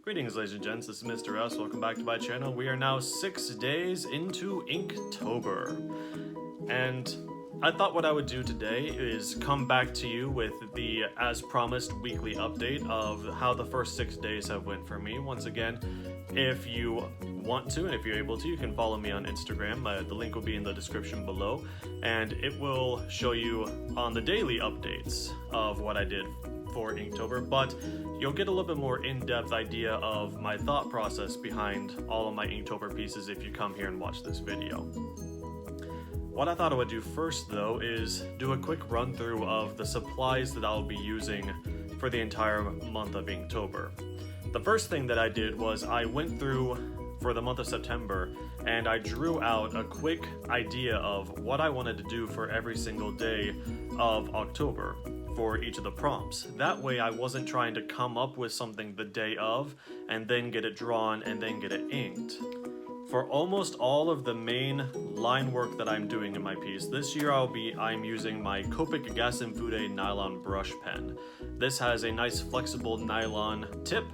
Greetings, ladies and gents, this is Mr. S. Welcome back to my channel. We are now 6 days into Inktober. And I thought what I would do today is come back to you with the, as promised, weekly update of how the first 6 days have went for me. Once again, if you want to and if you're able to, you can follow me on Instagram. The link will be in the description below, and it will show you on the daily updates of what I did for Inktober, but you'll get a little bit more in-depth idea of my thought process behind all of my Inktober pieces if you come here and watch this video. What I thought I would do first, though, is do a quick run-through of the supplies that I'll be using for the entire month of Inktober. The first thing that I did was I went through for the month of September and I drew out a quick idea of what I wanted to do for every single day of October for each of the prompts. That way I wasn't trying to come up with something the day of and then get it drawn and then get it inked. For almost all of the main line work that I'm doing in my piece, this year I'm using my Copic Gas and Fude nylon brush pen. This has a nice flexible nylon tip,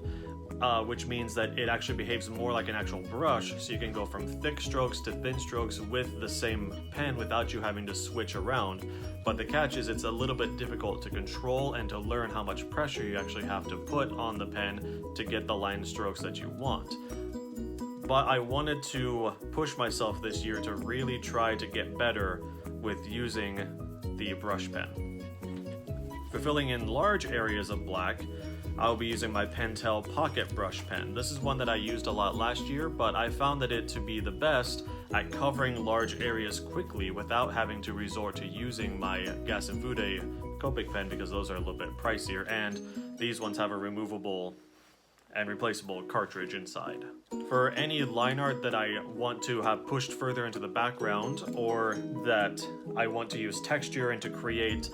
which means that it actually behaves more like an actual brush, so you can go from thick strokes to thin strokes with the same pen without you having to switch around. But the catch is it's a little bit difficult to control and to learn how much pressure you actually have to put on the pen to get the line strokes that you want. But I wanted to push myself this year to really try to get better with using the brush pen. For filling in large areas of black, I'll be using my Pentel Pocket Brush Pen. This is one that I used a lot last year, but I found it to be the best at covering large areas quickly without having to resort to using my Gas and Fude Copic pen because those are a little bit pricier, and these ones have a removable and replaceable cartridge inside. For any line art that I want to have pushed further into the background, or that I want to use texture and to create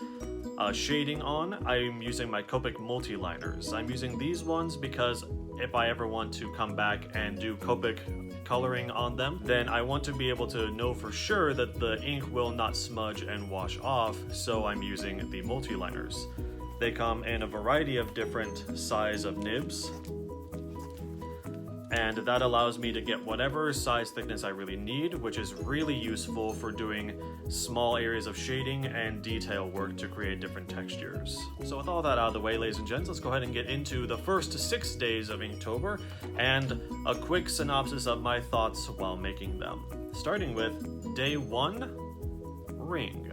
shading on, I'm using my Copic multi-liners. I'm using these ones because if I ever want to come back and do Copic coloring on them, then I want to be able to know for sure that the ink will not smudge and wash off, so I'm using the multi-liners. They come in a variety of different size of nibs, and that allows me to get whatever size thickness I really need, which is really useful for doing small areas of shading and detail work to create different textures. So with all that out of the way, ladies and gents, let's go ahead and get into the first 6 days of Inktober and a quick synopsis of my thoughts while making them. Starting with day 1, ring.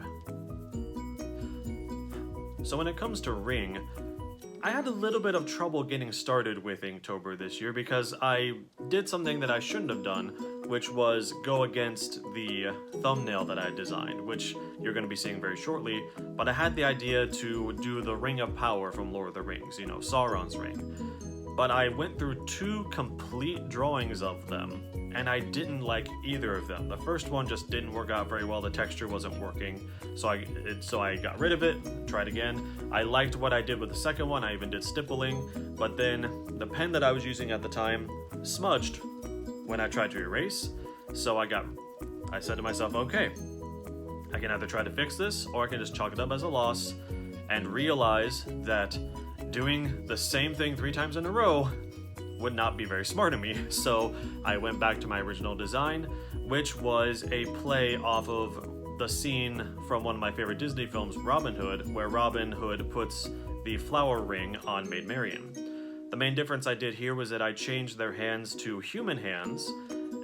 So when it comes to ring, I had a little bit of trouble getting started with Inktober this year because I did something that I shouldn't have done, which was go against the thumbnail that I designed, which you're going to be seeing very shortly, but I had the idea to do the Ring of Power from Lord of the Rings, you know, Sauron's ring. But I went through 2 complete drawings of them, and I didn't like either of them. The first one just didn't work out very well, the texture wasn't working, so I got rid of it, tried again. I liked what I did with the second one, I even did stippling, but then the pen that I was using at the time smudged when I tried to erase, so I said to myself, okay, I can either try to fix this, or I can just chalk it up as a loss, and realize that doing the same thing 3 times in a row would not be very smart of me. So I went back to my original design, which was a play off of the scene from one of my favorite Disney films, Robin Hood, where Robin Hood puts the flower ring on Maid Marian. The main difference I did here was that I changed their hands to human hands,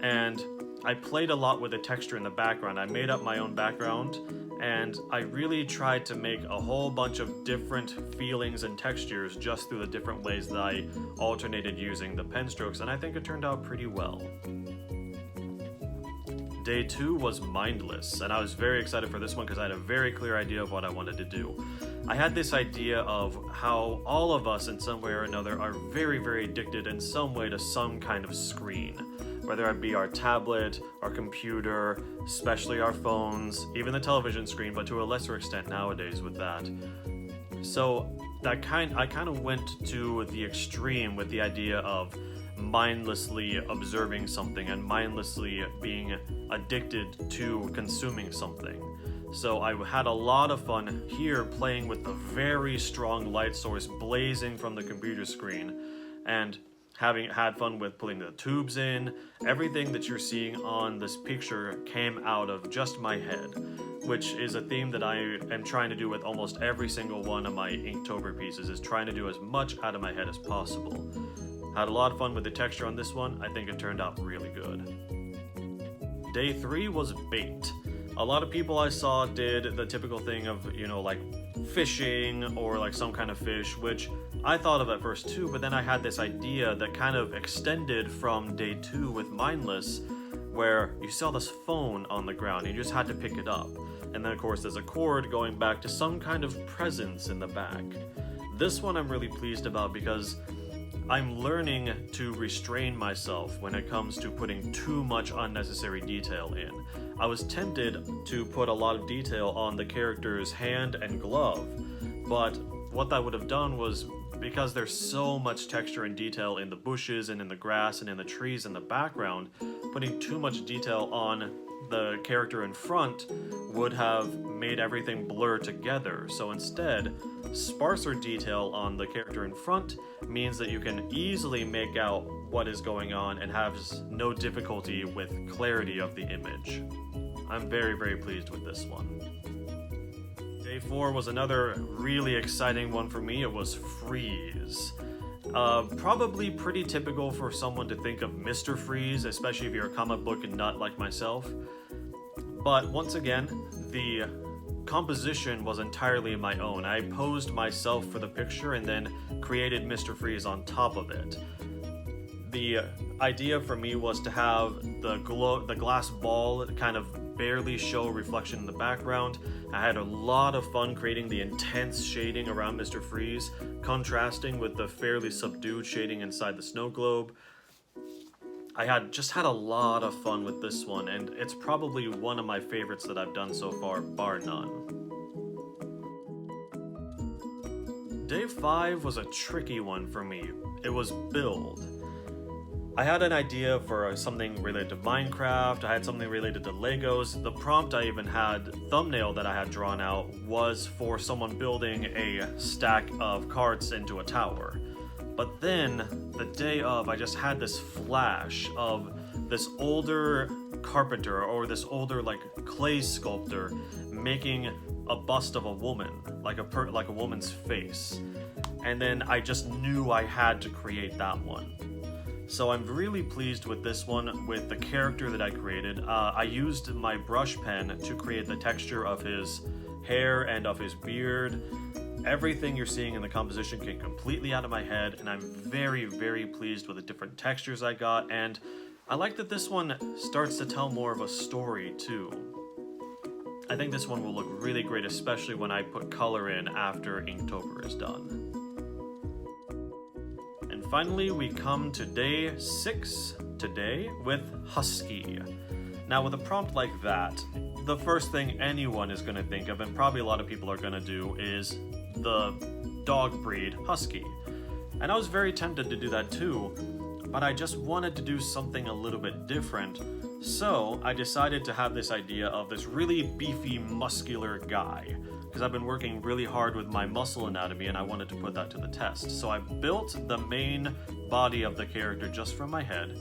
and I played a lot with the texture in the background. I made up my own background, and I really tried to make a whole bunch of different feelings and textures just through the different ways that I alternated using the pen strokes, and I think it turned out pretty well. Day 2 was Mindless, and I was very excited for this one because I had a very clear idea of what I wanted to do. I had this idea of how all of us in some way or another are very, very addicted in some way to some kind of screen. Whether it be our tablet, our computer, especially our phones, even the television screen, but to a lesser extent nowadays with that. So I kind of went to the extreme with the idea of mindlessly observing something and mindlessly being addicted to consuming something. So I had a lot of fun here playing with a very strong light source blazing from the computer screen, and had fun with putting the tubes in. Everything that you're seeing on this picture came out of just my head, which is a theme that I am trying to do with almost every single one of my Inktober pieces, is trying to do as much out of my head as possible. Had a lot of fun with the texture on this one. I think it turned out really good. Day 3 was bait. A lot of people I saw did the typical thing of, you know, like fishing or like some kind of fish, which I thought of at first too, but then I had this idea that kind of extended from day 2 with Mindless, where you saw this phone on the ground, you just had to pick it up. And then of course there's a cord going back to some kind of presence in the back. This one I'm really pleased about because I'm learning to restrain myself when it comes to putting too much unnecessary detail in. I was tempted to put a lot of detail on the character's hand and glove, but what that would have done was, because there's so much texture and detail in the bushes and in the grass and in the trees in the background, putting too much detail on the character in front would have made everything blur together. So instead, sparser detail on the character in front means that you can easily make out what is going on and have no difficulty with clarity of the image. I'm very, very pleased with this one. Day 4 was another really exciting one for me. It was Freeze. Probably pretty typical for someone to think of Mr. Freeze, especially if you're a comic book nut like myself. But once again, the composition was entirely my own. I posed myself for the picture and then created Mr. Freeze on top of it. The idea for me was to have the glass ball kind of barely show reflection in the background. I had a lot of fun creating the intense shading around Mr. Freeze, contrasting with the fairly subdued shading inside the snow globe. I just had a lot of fun with this one, and it's probably one of my favorites that I've done so far, bar none. Day 5 was a tricky one for me. It was build. I had an idea for something related to Minecraft, I had something related to Legos. The prompt I even had, thumbnail that I had drawn out, was for someone building a stack of carts into a tower. But then, the day of, I just had this flash of this older carpenter or this older like clay sculptor making a bust of a woman, like a woman's face. And then I just knew I had to create that one. So I'm really pleased with this one, with the character that I created. I used my brush pen to create the texture of his hair and of his beard. Everything you're seeing in the composition came completely out of my head, and I'm very, very pleased with the different textures I got, and I like that this one starts to tell more of a story too. I think this one will look really great, especially when I put color in after Inktober is done. And finally, we come to day 6 today with Husky. Now with a prompt like that, the first thing anyone is going to think of, and probably a lot of people are going to do, is the dog breed Husky. And I was very tempted to do that too, but I just wanted to do something a little bit different. So I decided to have this idea of this really beefy, muscular guy, because I've been working really hard with my muscle anatomy and I wanted to put that to the test. So I built the main body of the character just from my head,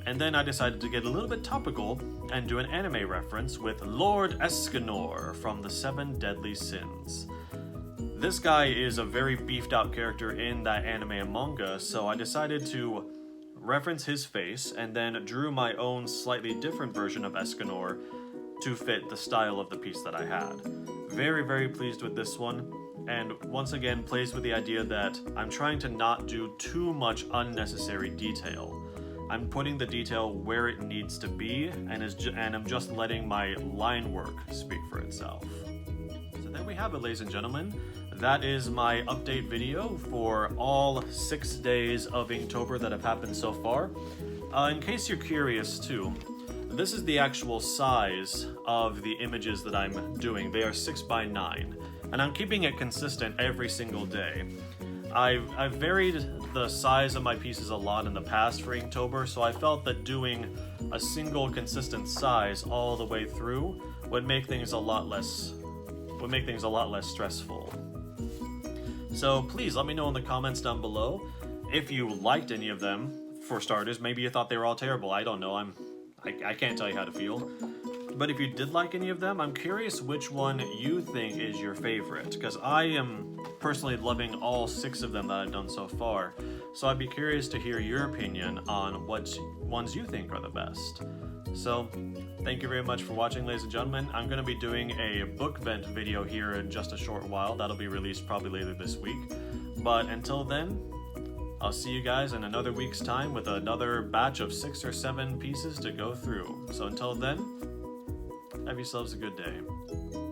and then I decided to get a little bit topical and do an anime reference with Lord Escanor from the 7 Deadly Sins. This guy is a very beefed out character in that anime and manga, so I decided to reference his face and then drew my own slightly different version of Escanor to fit the style of the piece that I had. Very, very pleased with this one, and once again plays with the idea that I'm trying to not do too much unnecessary detail. I'm putting the detail where it needs to be, and I'm just letting my line work speak for itself. So there we have it, ladies and gentlemen. That is my update video for all 6 days of Inktober that have happened so far. In case you're curious too, this is the actual size of the images that I'm doing. They are 6x9, and I'm keeping it consistent every single day. I've varied the size of my pieces a lot in the past for Inktober, so I felt that doing a single consistent size all the way through would make things a lot less stressful. So please let me know in the comments down below if you liked any of them, for starters. Maybe you thought they were all terrible. I don't know. I can't tell you how to feel. But if you did like any of them, I'm curious which one you think is your favorite, because I am personally loving all 6 of them that I've done so far. So I'd be curious to hear your opinion on what ones you think are the best. So, thank you very much for watching, ladies and gentlemen. I'm going to be doing a book vent video here in just a short while. That'll be released probably later this week. But until then, I'll see you guys in another week's time with another batch of 6 or 7 pieces to go through. So until then, have yourselves a good day.